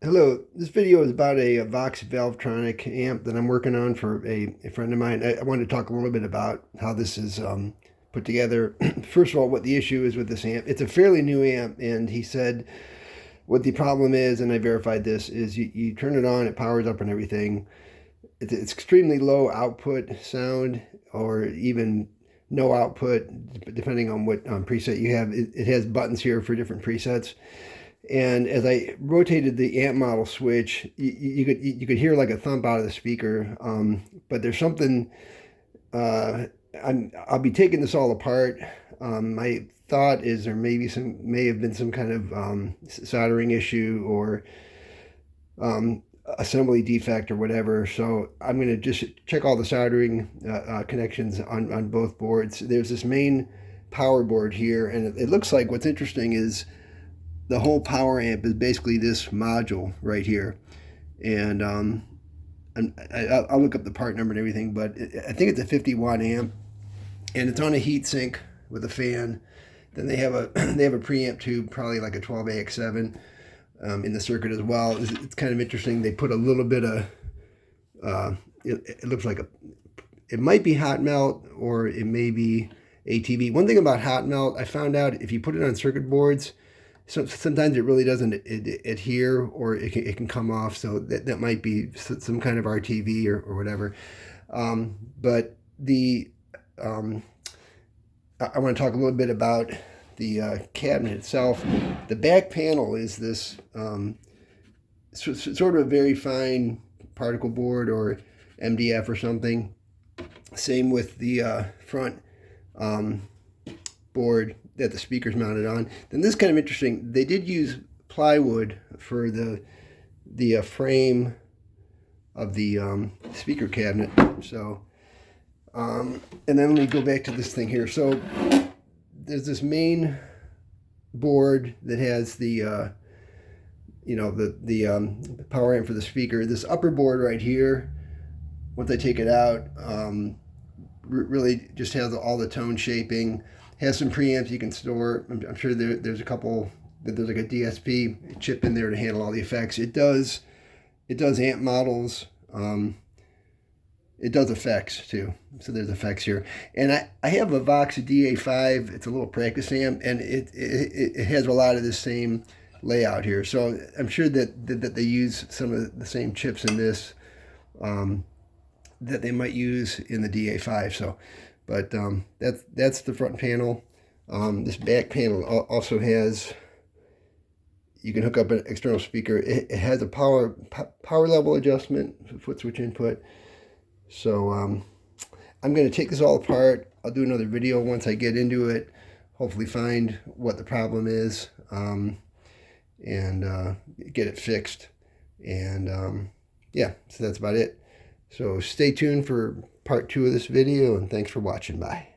Hello, this video is about a VOX Valvetronix amp that I'm working on for a friend of mine. I wanted to talk a little bit about how this is put together. First of all, what the issue is with this amp. It's a fairly new amp, and he said what the problem is, and I verified this, is you turn it on, it powers up and everything. It's extremely low output sound, or even no output, depending on what preset you have. It has buttons here for different presets. And as I rotated the amp model switch, you could hear like a thump out of the speaker. But there's something. I'll be taking this all apart. My thought is there may have been some kind of soldering issue or assembly defect or whatever. So I'm going to just check all the soldering connections on both boards. There's this main power board here, and it looks like what's interesting is the whole power amp is basically this module right here. And I'll look up the part number and everything, but I think it's a 50-watt amp, and it's on a heat sink with a fan. Then they have a preamp tube, probably like a 12AX7 in the circuit as well. It's kind of interesting. They put a little bit of it looks like it might be hot melt, or it may be ATV. One thing about hot melt, I found out if you put it on circuit boards, so sometimes it really doesn't adhere, or it can come off. So that might be some kind of RTV or whatever. But I want to talk a little bit about the cabinet itself. The back panel is this sort of a very fine particle board or MDF or something. Same with the front board that the speaker's mounted on. Then this is kind of interesting. They did use plywood for the frame of the speaker cabinet. So, and then let me go back to this thing here. So there's this main board that has the the power amp for the speaker. This upper board right here, once I take it out, really just has all the tone shaping. Has some preamps you can store. I'm sure there's a couple. There's like a DSP chip in there to handle all the effects. It does amp models. It does effects too. So there's effects here. And I have a VOX DA5. It's a little practice amp, and it has a lot of the same layout here. So I'm sure that they use some of the same chips in this that they might use in the DA5. So. But that's the front panel. This back panel also has, you can hook up an external speaker. It has a power level adjustment, foot switch input. So I'm going to take this all apart. I'll do another video once I get into it, hopefully find what the problem is, and get it fixed. And yeah, so that's about it. So stay tuned for part 2 of this video, and thanks for watching. Bye.